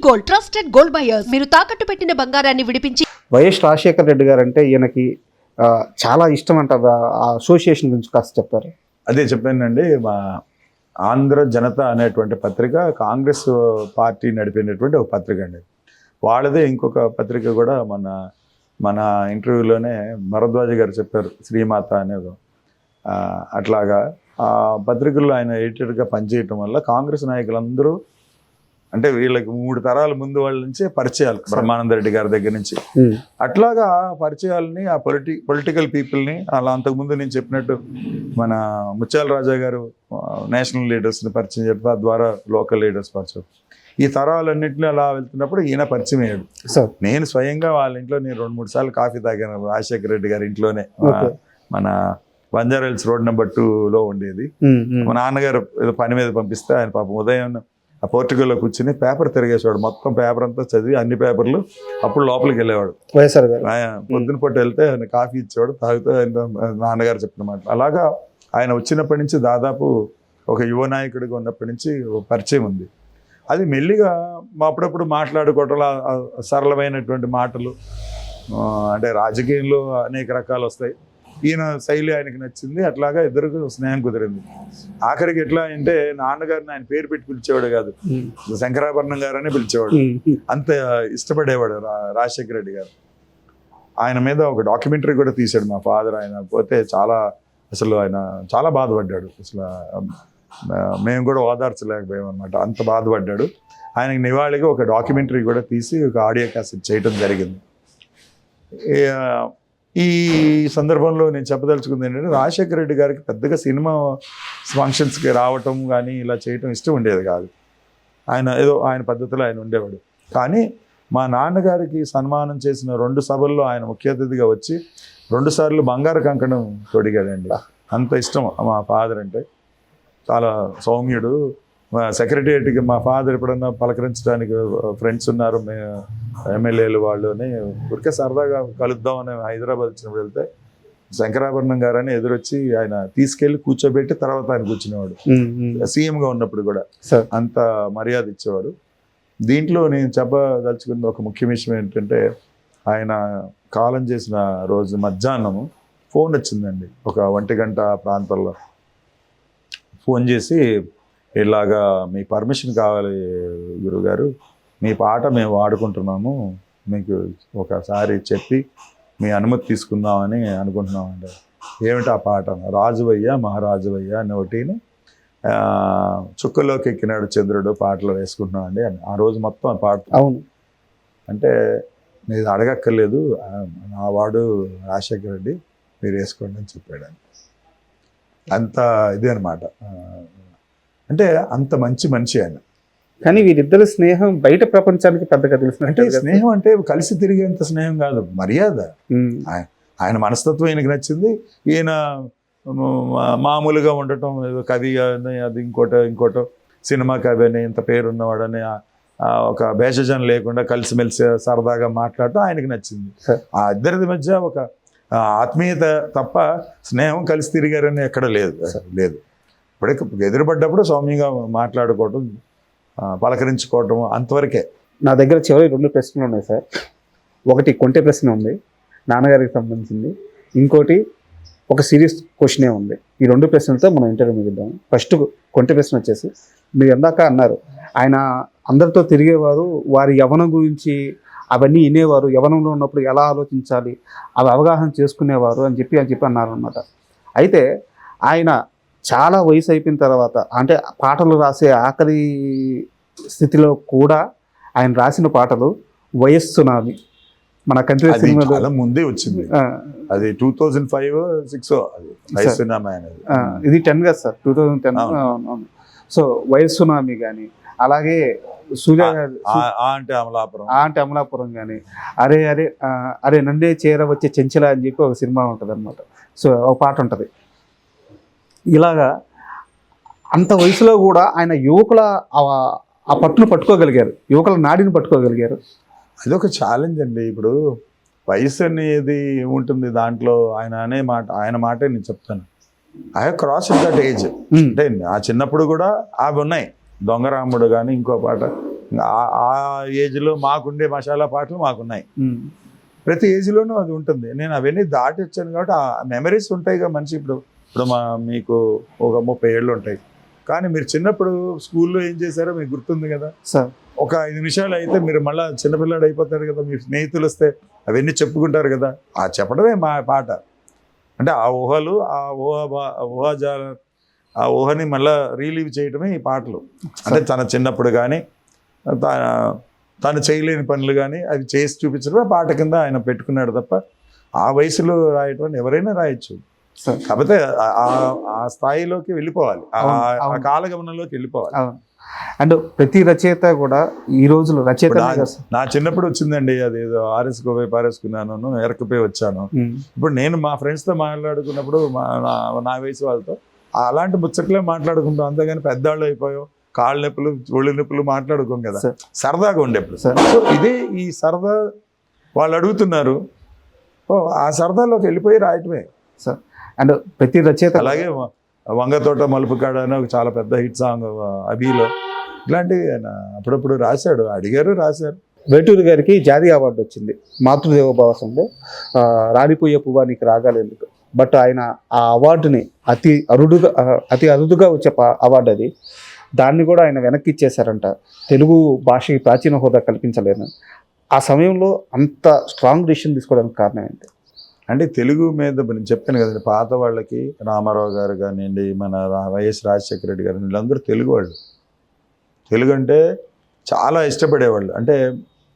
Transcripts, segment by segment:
Gold, trusted gold buyers. మీరు తాకట్టు పెట్టిన బంగారాన్ని విడిపించి. వైఎస్ రాజశేఖర రెడ్డి గారు అంటే ఈయనకి చాలా ఇష్టం అంట. ఆ అసోసియేషన్ గురించి కాస్త చెప్తారు. అదే చెప్పానండి, మా ఆంధ్ర జనత అనేటువంటి పత్రిక కాంగ్రెస్ పార్టీ నడిపినటువంటి ఒక పత్రిక అండి. వాళ్ళదే ఇంకొక పత్రిక కూడా మన ఇంటర్వ్యూలోనే భరద్వాజ గారు చెప్పారు, శ్రీమాత అనేది. అట్లాగా ఆ పత్రికల్లో ఆయన ఎడిటర్గా పనిచేయటం వల్ల కాంగ్రెస్ నాయకులందరూ, అంటే వీళ్ళకి 3 తరాల ముందు వాళ్ళ నుంచి పరిచయాలు, బ్రహ్మానంద రెడ్డి గారి దగ్గర నుంచి అట్లాగా పరిచయాలని ఆ పొలిటికల్ పీపుల్ని అలా అంతకుముందు నేను చెప్పినట్టు మన ముత్యాల రాజా గారు నేషనల్ లీడర్స్ని పరిచయం చేయడం, తద్వారా లోకల్ లీడర్స్ పరిచయం, ఈ తరాలన్నింటినీ అలా వెళ్తున్నప్పుడు ఈయన పరిచయం అయ్యాడు. నేను స్వయంగా వాళ్ళ ఇంట్లో నేను 2-3 సార్లు కాఫీ తాగాను రాజశేఖర రెడ్డి గారి ఇంట్లోనే. మన బంజారాహిల్స్ రోడ్ నెంబర్ 2లో ఉండేది. మా నాన్నగారు ఏదో పని మీద పంపిస్తే ఆయన పాపం ఉదయం ఆ పోర్టుగల్లో కూర్చుని పేపర్ తిరిగేసేవాడు. మొత్తం పేపర్ అంతా చదివి అన్ని పేపర్లు అప్పుడు లోపలికి వెళ్ళేవాడు. పొద్దున పూట వెళ్తే ఆయన కాఫీ ఇచ్చేవాడు, తాగితే నాన్నగారు చెప్పిన మాట. అలాగా ఆయన వచ్చినప్పటి నుంచి దాదాపు ఒక యువ నాయకుడిగా ఉన్నప్పటి నుంచి పరిచయం ఉంది. అది మెల్లిగా అప్పుడప్పుడు మాట్లాడుకోవటం, సరళమైనటువంటి మాటలు, అంటే రాజకీయంలో అనేక రకాలు వస్తాయి. ఈయన శైలి ఆయనకి నచ్చింది, అట్లాగా ఇద్దరికి స్నేహం కుదిరింది. ఆఖరికి ఎట్లా అంటే నాన్నగారిని ఆయన పేరు పెట్టి పిలిచేవాడు కాదు, శంకరాభరణం గారు అని పిలిచేవాడు. అంత ఇష్టపడేవాడు రాజశేఖర రెడ్డి గారు. ఆయన మీద ఒక డాక్యుమెంటరీ కూడా తీశాడు మా ఫాదర్. ఆయన పోతే అసలు ఆయన చాలా బాధపడ్డాడు. అసలు మేము కూడా ఓదార్చలేకపోయాం అనమాట, అంత బాధపడ్డాడు. ఆయనకి నివాళిగా ఒక డాక్యుమెంటరీ కూడా తీసి ఒక ఆడియో క్యాసెట్ చేయడం జరిగింది. ఈ సందర్భంలో నేను చెప్పదలుచుకుంది ఏంటంటే, రాజశేఖర రెడ్డి గారికి పెద్దగా సినిమా ఫంక్షన్స్కి రావటం కానీ ఇలా చేయటం ఇష్టం ఉండేది కాదు. ఆయన పద్ధతిలో ఆయన ఉండేవాడు. కానీ మా నాన్నగారికి సన్మానం చేసిన 2 సభల్లో ఆయన ముఖ్య అతిథిగా వచ్చి 2 సార్లు బంగారు కంకణం తొడిగాడండి. అంత ఇష్టం మా ఫాదర్ అంటే. చాలా సౌమ్యుడు. సెక్రటేరియట్కి మా ఫాదర్ ఎప్పుడన్నా పలకరించడానికి ఫ్రెండ్స్ ఉన్నారు, ఎమ్మెల్యేలు వాళ్ళు అని ఊరికే సరదాగా కలుద్దామని హైదరాబాద్ వచ్చినప్పుడు వెళ్తే శంకరాభరణం గారు అని ఎదురొచ్చి ఆయన తీసుకెళ్లి కూర్చోబెట్టి తర్వాత ఆయన కూర్చునేవాడు. సీఎంగా ఉన్నప్పుడు కూడా అంత మర్యాద ఇచ్చేవాడు. దీంట్లో నేను చెప్పదలుచుకున్న ఒక ముఖ్య విషయం ఏంటంటే, ఆయన కాలం చేసిన రోజు మధ్యాహ్నం ఫోన్ వచ్చిందండి. ఒక 1 గంట ప్రాంతంలో ఫోన్ చేసి, ఇలాగా మీ పర్మిషన్ కావాలి గురుగారు, మీ పాట మేము వాడుకుంటున్నాము, మీకు ఒకసారి చెప్పి మీ అనుమతి తీసుకుందామని అనుకుంటున్నామండి. ఏమిటి ఆ పాట? రాజువయ్య మహారాజువయ్య అని ఒకటిని చుక్కలోకి ఎక్కినాడు చంద్రుడు పాటలు వేసుకుంటున్నామండి అని. ఆ రోజు మొత్తం ఆ పాట. అవును అంటే మీరు అడగక్కర్లేదు, నా వాడు రాజశేఖర రెడ్డి, మీరు వేసుకోండి అని చెప్పాడు. అంత ఇది అనమాట. అంటే అంత మంచి మనిషి ఆయన. కానీ వీరిద్దరు స్నేహం బయట ప్రపంచానికి పెద్దగా తెలుసు. అంటే స్నేహం అంటే కలిసి తిరిగేంత స్నేహం కాదు, మర్యాద. ఆయన మనస్తత్వం ఈయనకి నచ్చింది. ఈయన మామూలుగా ఉండటం, కవి అని అది ఇంకోటో సినిమా కవి అని ఇంత పేరున్నవాడని ఒక భేషజం లేకుండా కలిసిమెలిసి సరదాగా మాట్లాడటం ఆయనకి నచ్చింది. ఆ ఇద్దరి మధ్య ఒక ఆత్మీయత తప్ప స్నేహం కలిసి తిరిగారని ఎక్కడ లేదు. ఇప్పుడే ఎదురుపడ్డప్పుడు సౌమ్యంగా మాట్లాడుకోవటం, పలకరించుకోవటం, అంతవరకే. నా దగ్గర చివరి 2 ప్రశ్నలు ఉన్నాయి సార్. ఒకటి కొంటె ప్రశ్న ఉంది, నాన్నగారికి సంబంధించింది. ఇంకోటి ఒక సీరియస్ క్వశ్చనే ఉంది. ఈ 2 ప్రశ్నలతో మనం ఇంటర్వ్యూ ముగిద్దాం. ఫస్ట్ కొంటె ప్రశ్న వచ్చేసి, మీరు ఎందాక అన్నారు ఆయన అందరితో తిరిగేవారు, వారి యవ్వనం గురించి అవన్నీ వినేవారు, యవ్వనంలో ఉన్నప్పుడు ఎలా ఆలోచించాలి అవి అవగాహన చేసుకునేవారు అని చెప్పి అన్నారు అనమాట. అయితే ఆయన చాలా వయసు అయిపోయిన తర్వాత, అంటే పాటలు రాసే ఆఖరి స్థితిలో కూడా ఆయన రాసిన పాటలు వయస్సు సునామీ, మన కంట్రీ సినిమాలో ముందే వచ్చింది. అది 2005-06 ఇది 10 కదా సార్, 2010. సో వయస్సు సునామీ కానీ, అలాగే సూర్య అంటే అమలాపురం కానీ, అరే నందే చేర వచ్చే చెంచల అని చెప్పి ఒక సినిమా ఉంటుంది అనమాట. సో ఒక పాట ఉంటుంది. ఇలాగా అంత వయసులో కూడా ఆయన యువకుల ఆ పట్టును పట్టుకోగలిగారు, యువకుల నాడిని పట్టుకోగలిగారు. అదొక ఛాలెంజ్ అండి. ఇప్పుడు వయసు అనేది ఏముంటుంది దాంట్లో, ఆయన మాటే నేను చెప్తాను. I have crossed that age. అంటే ఆ చిన్నప్పుడు కూడా అవి ఉన్నాయి. దొంగరాముడు కానీ ఇంకో పాట ఆ ఏజ్లో మాకుండే మసాలా పాటలు మాకున్నాయి. ప్రతి ఏజ్లోనూ అది ఉంటుంది. నేను అవన్నీ దాటి వచ్చాను కాబట్టి ఆ మెమరీస్ ఉంటాయిగా మనిషి. ఇప్పుడు మీకు ఒక 30 ఏళ్ళు ఉంటాయి, కానీ మీరు చిన్నప్పుడు స్కూల్లో ఏం చేశారో మీకు గుర్తుంది కదా సార్. ఒక 5 నిమిషాలు అయితే మీరు మళ్ళీ చిన్నపిల్లాడు అయిపోతారు కదా. మీ స్నేహితులు వస్తే అవన్నీ చెప్పుకుంటారు కదా. ఆ చెప్పడమే మా పాట. అంటే ఆ ఊహలు, ఆ ఊహని మళ్ళీ రీలీవ్ చేయడమే ఈ పాటలు. అంటే తన చిన్నప్పుడు కానీ తను చేయలేని పనులు కానీ అవి చేసి చూపించడమే పాట కింద ఆయన పెట్టుకున్నాడు తప్ప ఆ వయసులో రాయటం ఎవరైనా రాయొచ్చు. కాకపోతే ఆ స్థాయిలోకి వెళ్ళిపోవాలి, ఆ కాలగమనంలోకి వెళ్ళిపోవాలి. అండ్ ప్రతి రచయిత కూడా ఈ రోజులో రచయిత నా చిన్నప్పుడు వచ్చిందండి అది ఆర్ఎస్కోపోయి పారేసుకున్నాను, ఎరకపోయి వచ్చాను. ఇప్పుడు నేను మా ఫ్రెండ్స్తో మాట్లాడుకున్నప్పుడు నా వయసు వాళ్ళతో అలాంటి ముచ్చట్లే మాట్లాడుకుంటాం, అంతేగాని పెద్దవాళ్ళు అయిపోయాం కాళ్ళ నొప్పులు ఒళ్ళు నొప్పులు మాట్లాడుకోం కదా, సరదాగా ఉండేప్పుడు. సో ఇదే ఈ సరదా వాళ్ళు అడుగుతున్నారు, ఆ సరదాలోకి వెళ్ళిపోయి రాయటమే సార్. అండ్ ప్రతి రచయిత అలాగే వంగతోట మలుపు కాడ అని ఒక చాలా పెద్ద హిట్ సాంగ్ అభిలో, ఇట్లాంటివి ఆయన అప్పుడప్పుడు రాశాడు, అడిగారు రాశారు. వేటూరి గారికి జాతీయ అవార్డు వచ్చింది మాతృదేవోభవ సంఘంలో, రాలిపోయే పువ్వా నీకు రాగాలు ఎందుకు. బట్ ఆయన ఆ అవార్డుని అతి అరుదుగా వచ్చే అవార్డు అది, దాన్ని కూడా ఆయన వెనక్కి ఇచ్చేశారంట. తెలుగు భాషకి ప్రాచీన హోదా కల్పించలేను. ఆ సమయంలో అంత స్ట్రాంగ్ డిసిషన్ తీసుకోవడానికి కారణం ఏంటి? అంటే తెలుగు మీద నేను చెప్పాను కదండి, పాత వాళ్ళకి రామారావు గారు కానివ్వండి, మన వైఎస్ రాజశేఖర రెడ్డి గారు, వీళ్ళందరూ తెలుగు వాళ్ళు. తెలుగు అంటే చాలా ఇష్టపడేవాళ్ళు. అంటే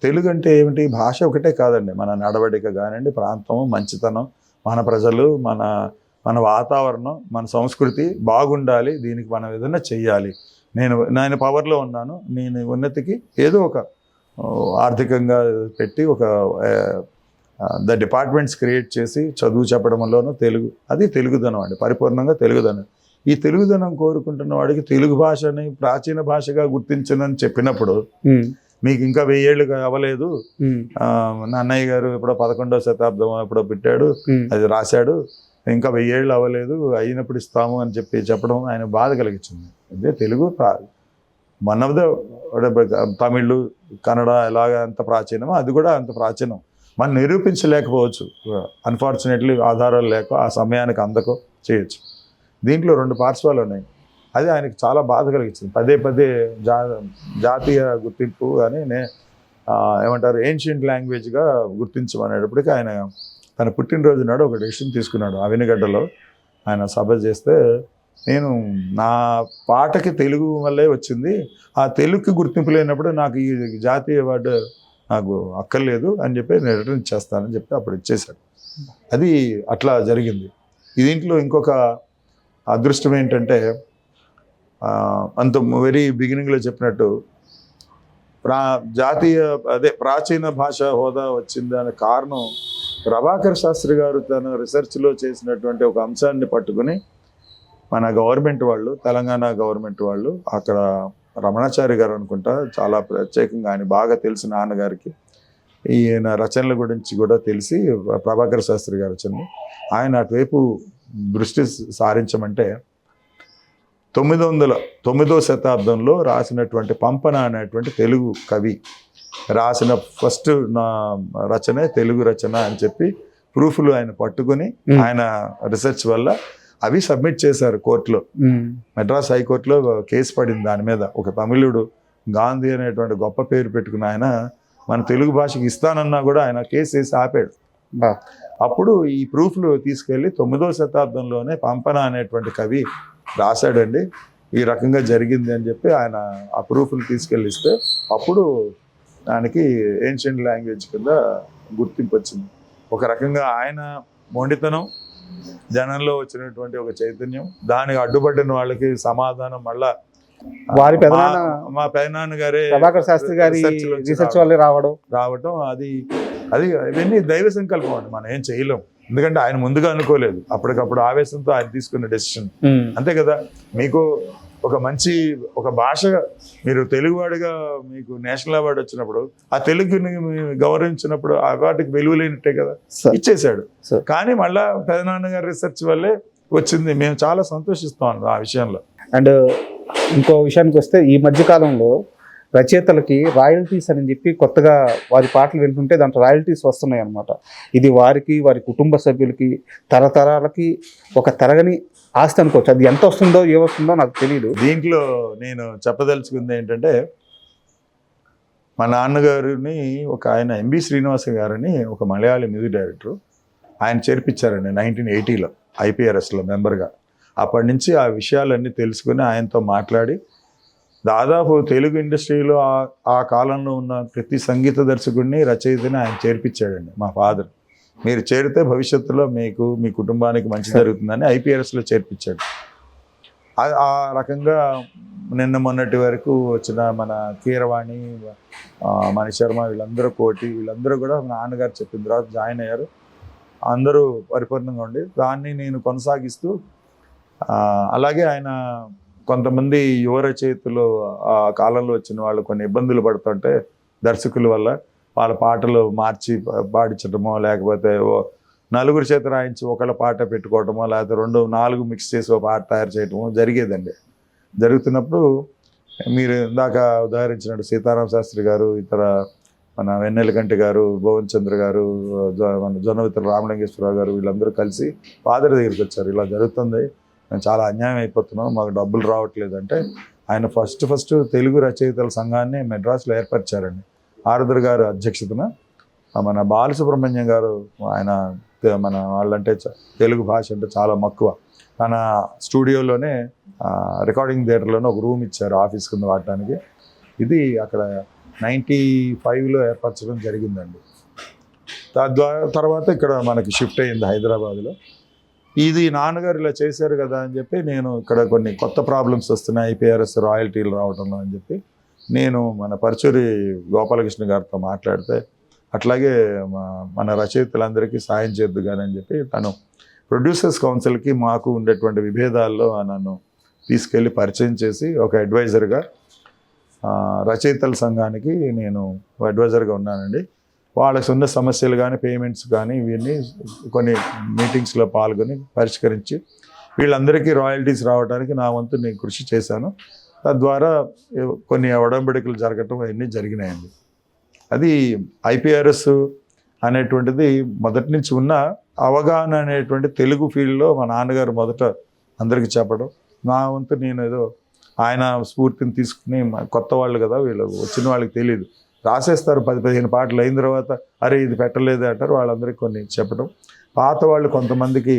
తెలుగు అంటే ఏమిటి, భాష ఒకటే కాదండి, మన నడవడిక కానివ్వండి, ప్రాంతం, మంచితనం, మన ప్రజలు, మన వాతావరణం, మన సంస్కృతి బాగుండాలి, దీనికి మనం ఏదైనా చెయ్యాలి. నేను పవర్లో ఉన్నాను, నేను ఉన్నతికి ఏదో ఒక ఆర్థికంగా పెట్టి ఒక డిపార్ట్మెంట్స్ క్రియేట్ చేసి చదువు చెప్పడంలోనూ తెలుగు, అది తెలుగుదనం అండి, పరిపూర్ణంగా తెలుగుదనం. ఈ తెలుగుదనం కోరుకుంటున్న వాడికి తెలుగు భాషని ప్రాచీన భాషగా గుర్తించనని చెప్పినప్పుడు మీకు ఇంకా 1000 ఏళ్ళు అవ్వలేదు, అన్నయ్య గారు ఎప్పుడో 11వ శతాబ్దం ఎప్పుడో పెట్టాడు, అది రాశాడు, ఇంకా 1000 ఏళ్ళు అవ్వలేదు, అయినప్పుడు ఇస్తాము అని చెప్పడం ఆయన బాధ కలిగించింది. అదే Telugu one of the Tamil, Kannada ఎలాగ అంత ప్రాచీనమో అది కూడా అంత ప్రాచీనం. మనం నిరూపించలేకపోవచ్చు, అన్ఫార్చునేట్లీ ఆధారాలు లేక ఆ సమయానికి అందకో చేయొచ్చు. దీంట్లో 2 పార్శ్వాలు ఉన్నాయి. అది ఆయనకు చాలా బాధ కలిగించింది. పదే జాతీయ గుర్తింపు అని ఏమంటారు ఏన్షియంట్ లాంగ్వేజ్గా గుర్తించమనేటప్పటికీ ఆయన తన పుట్టినరోజు నాడు ఒక డెసిషన్ తీసుకున్నాడు. అవినిగడ్డలో ఆయన సభ చేస్తే, నేను నా పాటకి తెలుగు వల్లే వచ్చింది, ఆ తెలుగుకి గుర్తింపు లేనప్పుడు నాకు ఈ జాతీయ అవార్డు నాకు అక్కర్లేదు అని చెప్పి నేను రిటర్న్ ఇచ్చేస్తానని చెప్పి అప్పుడు ఇచ్చేశాడు. అది అట్లా జరిగింది. దీంట్లో ఇంకొక అదృష్టం ఏంటంటే, అంత వెరీ బిగినింగ్లో చెప్పినట్టు ప్రాచీన భాష హోదా వచ్చిందనే కారణం ప్రభాకర్ శాస్త్రి గారు తన రీసెర్చ్లో చేసినటువంటి ఒక అంశాన్ని పట్టుకుని మన గవర్నమెంట్ వాళ్ళు, తెలంగాణ గవర్నమెంట్ వాళ్ళు, అక్కడ రమణాచారి గారు అనుకుంటా, చాలా ప్రత్యేకంగా ఆయన బాగా తెలిసిన నాన్నగారికి ఈయన రచనల గురించి కూడా తెలిసి ప్రభాకర్ శాస్త్రి గారు వచ్చింది, ఆయన అటువైపు దృష్టి సారించమంటే 909వ శతాబ్దంలో రాసినటువంటి పంపన అనేటువంటి తెలుగు కవి రాసిన ఫస్ట్ రచనే తెలుగు రచన అని చెప్పి ప్రూఫ్లు ఆయన పట్టుకుని ఆయన రీసెర్చ్ వల్ల అవి సబ్మిట్ చేశారు కోర్టులో. మెడ్రాస్ హైకోర్టులో కేసు పడింది దాని మీద. ఒక తమిళుడు గాంధీ అనేటువంటి గొప్ప పేరు పెట్టుకున్న ఆయన మన తెలుగు భాషకి ఇస్తానన్నా కూడా ఆయన కేసు వేసి ఆపాడు. అప్పుడు ఈ ప్రూఫ్లు తీసుకెళ్ళి 9వ శతాబ్దంలోనే పంపన అనేటువంటి కవి రాశాడండి, ఈ రకంగా జరిగింది అని చెప్పి ఆయన ఆ ప్రూఫ్లు తీసుకెళ్ళిస్తే అప్పుడు దానికి ఏన్షియంట్ లాంగ్వేజ్ కింద గుర్తింపు వచ్చింది. ఒక రకంగా ఆయన మొండితనం, జనంలో వచ్చినటువంటి ఒక చైతన్యం, దానికి అడ్డుపడిన వాళ్ళకి సమాధానం మళ్ళా వారి మా పెదనాన్న గారే ప్రభాకర్ శాస్త్రి గారి రీసెర్చ్ వల్ల రావడం అది ఇవన్నీ దైవ సంకల్పం అండి, మనం ఏం చేయలేం. ఎందుకంటే ఆయన ముందుగా అనుకోలేదు, అప్పటికప్పుడు ఆవేశంతో ఆయన తీసుకున్న డెసిషన్ అంతే కదా. మీకు ఒక భాష, మీరు తెలుగువాడిగా మీకు నేషనల్ అవార్డు వచ్చినప్పుడు ఆ తెలుగుని గౌరవించినప్పుడు ఆ అవార్డుకి విలువ లేనట్టే కదా, ఇచ్చేశాడు. కానీ మళ్ళా పెదనాన్నగారి రీసెర్చ్ వల్లే వచ్చింది. మేము చాలా సంతోషిస్తాం ఆ విషయంలో. అండ్ ఇంకో విషయానికి వస్తే, ఈ మధ్యకాలంలో రచయితలకి రాయల్టీస్ అని చెప్పి కొత్తగా వారి పాటలు వింటుంటే దాంట్లో రాయల్టీస్ వస్తున్నాయి అన్నమాట. ఇది వారికి, వారి కుటుంబ సభ్యులకి, తరతరాలకి ఒక తరగని ఆస్తి అనుకోవచ్చు. అది ఎంత వస్తుందో ఏమొస్తుందో నాకు తెలియదు. దీంట్లో నేను చెప్పదలుచుకుంది ఏంటంటే, మా నాన్నగారిని ఒక ఆయన ఎంబి శ్రీనివాస గారని ఒక మలయాళీ మ్యూజిక్ డైరెక్టర్, ఆయన చేర్పించారండి 1980లో ఐపీఆర్ఎస్లో మెంబర్గా. అప్పటి నుంచి ఆ విషయాలన్నీ తెలుసుకుని ఆయనతో మాట్లాడి దాదాపు తెలుగు ఇండస్ట్రీలో ఆ కాలంలో ఉన్న ప్రతి సంగీత దర్శకుడిని, రచయితని ఆయన చేర్పించాడండి మా ఫాదర్. మీరు చేరితే భవిష్యత్తులో మీకు, మీ కుటుంబానికి మంచి జరుగుతుందని ఐపీఆర్ఎస్లో చేర్పించాడు. ఆ రకంగా నిన్న మొన్నటి వరకు వచ్చిన మన కీరవాణి, మణిశర్మ, వీళ్ళందరూ కోటి, వీళ్ళందరూ కూడా మా నాన్నగారు చెప్పిన తర్వాత జాయిన్ అయ్యారు. అందరూ పరిపూర్ణంగా ఉండి దాన్ని నేను కొనసాగిస్తూ, అలాగే ఆయన కొంతమంది యువ రచయితలు ఆ కాలంలో వచ్చిన వాళ్ళు కొన్ని ఇబ్బందులు పడుతుంటే దర్శకుల వల్ల వాళ్ళ పాటలు మార్చి పాడించడమో, లేకపోతే నలుగురు చేత రాయించి ఒకళ్ళ పాట పెట్టుకోవటమో, లేకపోతే 2-4 మిక్స్ చేసి ఒక పాట తయారు చేయటమో జరిగేదండి. జరుగుతున్నప్పుడు మీరు ఇందాక ఉదాహరించినట్టు సీతారామ శాస్త్రి గారు, ఇతర మన వెన్నెలకంటి గారు, భువన్ చంద్ర గారు, మన జొన్నవిత్ర రామలింగేశ్వరరావు గారు, వీళ్ళందరూ కలిసి ఫాదర్ దగ్గరికి వచ్చారు. ఇలా జరుగుతుంది, మేము చాలా అన్యాయం అయిపోతున్నాం, మాకు డబ్బులు రావట్లేదు అంటే ఆయన ఫస్ట్ తెలుగు రచయితల సంఘాన్ని మెడ్రాస్లో ఏర్పరిచారండి. ఆరుద్ర గారు అధ్యక్షతన. మన బాలసుబ్రహ్మణ్యం గారు, ఆయన మన వాళ్ళంటే తెలుగు భాష అంటే చాలా మక్కువ. తన స్టూడియోలోనే రికార్డింగ్ థియేటర్లోనే ఒక రూమ్ ఇచ్చారు ఆఫీస్ కింద వాడటానికి. ఇది అక్కడ 95లో ఏర్పరచడం జరిగిందండి. తర్వాత ఇక్కడ మనకి షిఫ్ట్ అయ్యింది హైదరాబాద్లో. ఇది నాన్నగారు ఇలా చేశారు కదా అని చెప్పి నేను ఇక్కడ కొన్ని కొత్త ప్రాబ్లమ్స్ వస్తున్నాయి ఐపీఆర్ఎస్ రాయల్టీలు రావడంలో అని చెప్పి నేను మన పరచూరి గోపాలకృష్ణ గారితో మాట్లాడితే, అట్లాగే మన రచయితలందరికీ సాయం చేద్దు కానీ అని చెప్పి తను ప్రొడ్యూసర్స్ కౌన్సిల్కి మాకు ఉండేటువంటి విభేదాల్లో నన్ను తీసుకెళ్ళి పరిచయం చేసి ఒక అడ్వైజర్గా రచయితల సంఘానికి నేను అడ్వైజర్గా ఉన్నానండి. వాళ్ళకి ఉన్న సమస్యలు కానీ, పేమెంట్స్ కానీ, ఇవన్నీ కొన్ని మీటింగ్స్లో పాల్గొని పరిష్కరించి వీళ్ళందరికీ రాయల్టీస్ రావడానికి నా వంతు నేను కృషి చేశాను. తద్వారా కొన్ని ఒడంబడికలు జరగటం అవన్నీ జరిగినాయండి. అది ఐపీఆర్ఎస్ అనేటువంటిది మొదటి నుంచి ఉన్న అవగాహన అనేటువంటి తెలుగు ఫీల్డ్లో మా నాన్నగారు మొదట అందరికీ చెప్పడం, నా వంతు నేను ఏదో ఆయన స్ఫూర్తిని తీసుకుని, కొత్త వాళ్ళు కదా వీళ్ళు, వచ్చిన వాళ్ళకి తెలియదు, రాసేస్తారు 10-15 పాటలు అయిన తర్వాత అరే ఇది పెట్టలేదు అంటారు. వాళ్ళందరికీ కొన్ని చెప్పడం, పాత వాళ్ళు కొంతమందికి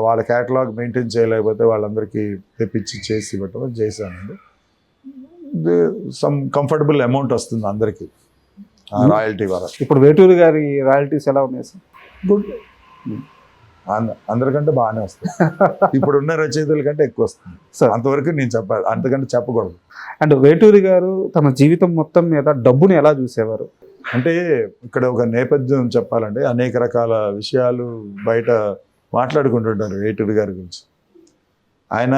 వాళ్ళ క్యాటలాగ్ మెయింటైన్ చేయలేకపోతే వాళ్ళందరికీ తెప్పించి చేసి ఇవ్వటం చేశానండి. సమ్ కంఫర్టబుల్ అమౌంట్ వస్తుంది అందరికీ రాయల్టీ వల్ల. ఇప్పుడు వేటూరి గారి రాయల్టీస్ ఎలా ఉన్నాయి సార్? గుడ్, అందరికంటే బాగానే వస్తుంది. ఇప్పుడున్న రచయితల కంటే ఎక్కువ వస్తుంది సార్. అంతవరకు నేను చెప్పాలి, అంతకంటే చెప్పకూడదు. అండ్ వేటూరి గారు తన జీవితం మొత్తం మీద డబ్బుని ఎలా చూసేవారు? అంటే ఇక్కడ ఒక నేపథ్యం చెప్పాలంటే అనేక రకాల విషయాలు బయట మాట్లాడుకుంటుంటారు వేటూరి గారి గురించి. ఆయన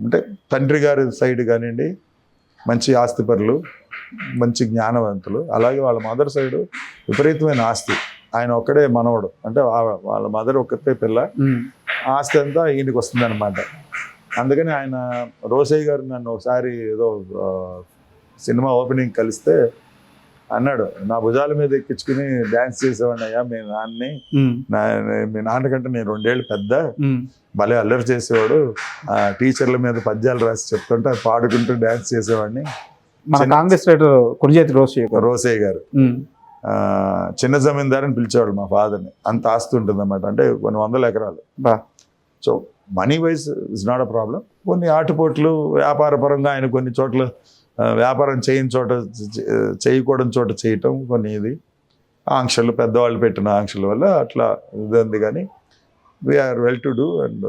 అంటే తండ్రి గారి సైడ్ కానివ్వండి మంచి ఆస్తిపరులు, మంచి జ్ఞానవంతులు. అలాగే వాళ్ళ మదర్ సైడు విపరీతమైన ఆస్తి. ఆయన ఒక్కడే మనవడు, అంటే వాళ్ళ మదర్ ఒక్కతే పిల్ల, ఆస్తి అంతా ఈయనకి వస్తుంది అనమాట. అందుకని ఆయన రోసయ్య గారు నన్ను ఒకసారి ఏదో సినిమా ఓపెనింగ్ కలిస్తే అన్నాడు, నా భుజాల మీద ఎక్కించుకుని డ్యాన్స్ చేసేవాడిని అయ్యా మీ నాన్నని, మీ నాన్నకంటే నేను 2 ఏళ్ళు పెద్ద, భలే అల్లరి చేసేవాడు, టీచర్ల మీద పద్యాలు రాసి చెప్తుంటే అది పాడుకుంటూ డ్యాన్స్ చేసేవాడిని. మన కాంగ్రెస్ లీడర్ కొణిజేటి రోసయ్య గారు చిన్న జమీందారని పిలిచేవాడు మా ఫాదర్ని. అంత ఆస్తి ఉంటుంది అన్నమాట, అంటే కొన్ని 100 ఎకరాలు. So money wise is not a problem. కొన్ని ఆటుపోట్లు వ్యాపారపరంగా ఆయన కొన్ని చోట్ల వ్యాపారం చేయకూడని చోట చేయటం, కొన్ని ఇది ఆంక్షలు, పెద్దవాళ్ళు పెట్టిన ఆంక్షల వల్ల అట్లా ఇదంది. కానీ we are well to do. And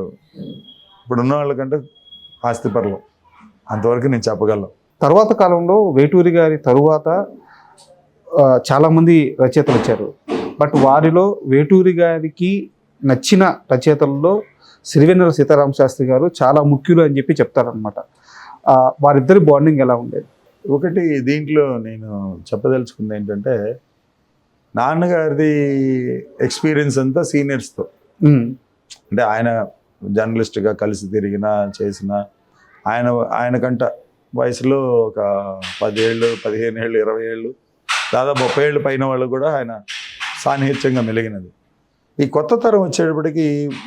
ఇప్పుడున్న వాళ్ళకంటే ఆస్తిపరులం, అంతవరకు నేను చెప్పగలను. తర్వాత కాలంలో వేటూరి గారి తరువాత చాలామంది రచయితలు వచ్చారు. బట్ వారిలో వేటూరి గారికి నచ్చిన రచయితల్లో సిరివెన్నెల సీతారామ శాస్త్రి గారు చాలా ముఖ్యులు అని చెప్పి చెప్తారనమాట. వారిద్దరి బాండింగ్ ఎలా ఉండేది? ఒకటి దీంట్లో నేను చెప్పదలుచుకుంది ఏంటంటే, నాన్నగారిది ఎక్స్పీరియన్స్ అంతా సీనియర్స్తో, అంటే ఆయన జర్నలిస్ట్గా కలిసి తిరిగినా చేసిన ఆయనకంట వయసులో ఒక 10 ఏళ్ళు, 15 ఏళ్ళు, 20 ఏళ్ళు, దాదాపు 30 ఏళ్ళు పైన వాళ్ళు కూడా ఆయన సాన్నిహిత్యంగా మెలిగినది. ఈ కొత్త తరం వచ్చేటప్పటికి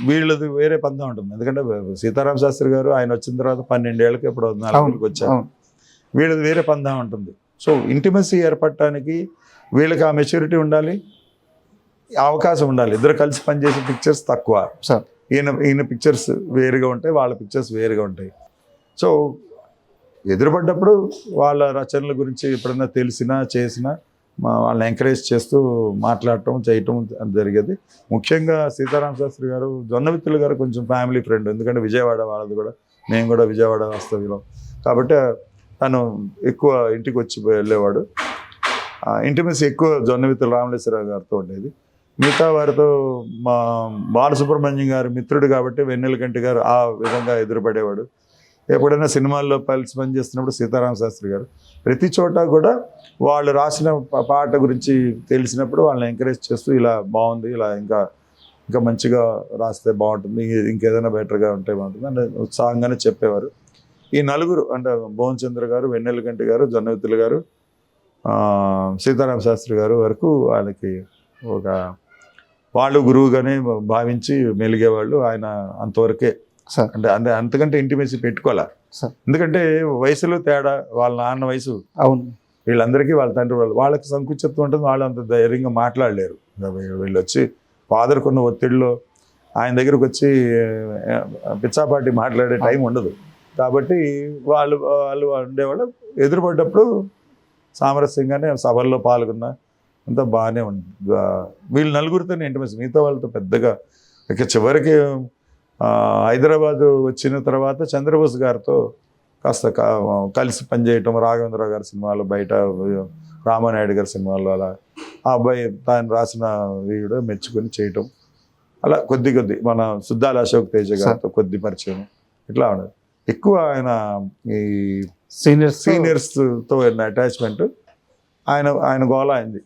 వీళ్ళది వేరే పందం ఉంటుంది. ఎందుకంటే సీతారామ శాస్త్రి గారు ఆయన వచ్చిన తర్వాత 12 ఏళ్ళకి ఇప్పుడు 4 వచ్చారు. వీళ్ళది వేరే పందం ఉంటుంది. సో ఇంటిమసీ ఏర్పడటానికి వీళ్ళకి ఆ మెచ్యూరిటీ ఉండాలి, అవకాశం ఉండాలి. ఇద్దరు కలిసి పనిచేసే పిక్చర్స్ తక్కువ. సార్ ఈయన పిక్చర్స్ వేరుగా ఉంటాయి, వాళ్ళ పిక్చర్స్ వేరుగా ఉంటాయి. సో ఎదురుపడ్డప్పుడు వాళ్ళ రచనల గురించి ఎప్పుడైనా తెలిసినా చేసినా వాళ్ళని ఎంకరేజ్ చేస్తూ మాట్లాడటం చేయటం జరిగేది. ముఖ్యంగా సీతారామ శాస్త్రి గారు, జొన్నవిత్తులు గారు కొంచెం ఫ్యామిలీ ఫ్రెండ్. ఎందుకంటే విజయవాడ వాళ్ళది కూడా, మేము కూడా విజయవాడ వాస్తవ్యం కాబట్టి తను ఎక్కువ ఇంటికి వచ్చి వెళ్ళేవాడు. ఇంటిమేసి ఎక్కువ జొన్నవిత్తుల రామలేశ్వరరావు గారితో ఉండేది. మిగతా వారితో మా బాలసుబ్రహ్మణ్యం గారు మిత్రుడు కాబట్టి వెన్నెలకంటి గారు ఆ విధంగా ఎదురుపడేవాడు. ఎప్పుడైనా సినిమాల్లో కలిసి పనిచేస్తున్నప్పుడు సీతారామ శాస్త్రి గారు ప్రతి చోట కూడా వాళ్ళు రాసిన పాట గురించి తెలిసినప్పుడు వాళ్ళని ఎంకరేజ్ చేస్తూ ఇలా బాగుంది, ఇలా ఇంకా మంచిగా రాస్తే బాగుంటుంది, ఇంకేదైనా బెటర్గా ఉంటే బాగుంటుంది అని ఉత్సాహంగానే చెప్పేవారు. ఈ నలుగురు అంటే భువనచంద్ర గారు, వెన్నెలకంటి గారు, జొన్నవిత్తులు గారు, సీతారామ శాస్త్రి గారు వరకు వాళ్ళకి ఒక వాళ్ళు గురువుగానే భావించి మెలిగేవాళ్ళు. ఆయన అంతవరకే సార్. అంటే అంతకంటే ఇంటిమేసి పెట్టుకోవాలి. ఎందుకంటే వయసులో తేడా, వాళ్ళ నాన్న వయసు, అవును, వీళ్ళందరికీ వాళ్ళ తండ్రి వాళ్ళకి సంకుచిత్వం ఉంటుంది. వాళ్ళు అంత ధైర్యంగా మాట్లాడలేరు. వీళ్ళు వచ్చి ఫాదర్కున్న ఒత్తిడిలో ఆయన దగ్గరకు వచ్చి పిచ్చాపాటి మాట్లాడే టైం ఉండదు. కాబట్టి వాళ్ళు ఉండేవాళ్ళు. ఎదురుపడ్డప్పుడు సామరస్యంగానే సభల్లో పాల్గొన్న అంతా బాగానే ఉంది. వీళ్ళు నలుగురితోనే ఇంటిమేసి, మిగతా వాళ్ళతో పెద్దగా. ఇక చివరికి హైదరాబాద్ వచ్చిన తర్వాత చంద్రబోస్ గారితో కాస్త కలిసి పనిచేయటం, రాఘవేంద్రరావు గారి సినిమాలు, బయట రామానాయుడు గారి సినిమాలు, అలా ఆ అబ్బాయి తాను రాసిన వీడియో మెచ్చుకొని చేయటం, అలా కొద్ది మన సుద్దాల అశోక్ తేజ గారితో కొద్ది పరిచయం, ఇట్లా ఉండదు. ఎక్కువ ఆయన ఈ సీనియర్స్తో అటాచ్మెంట్, ఆయన గోల అయింది.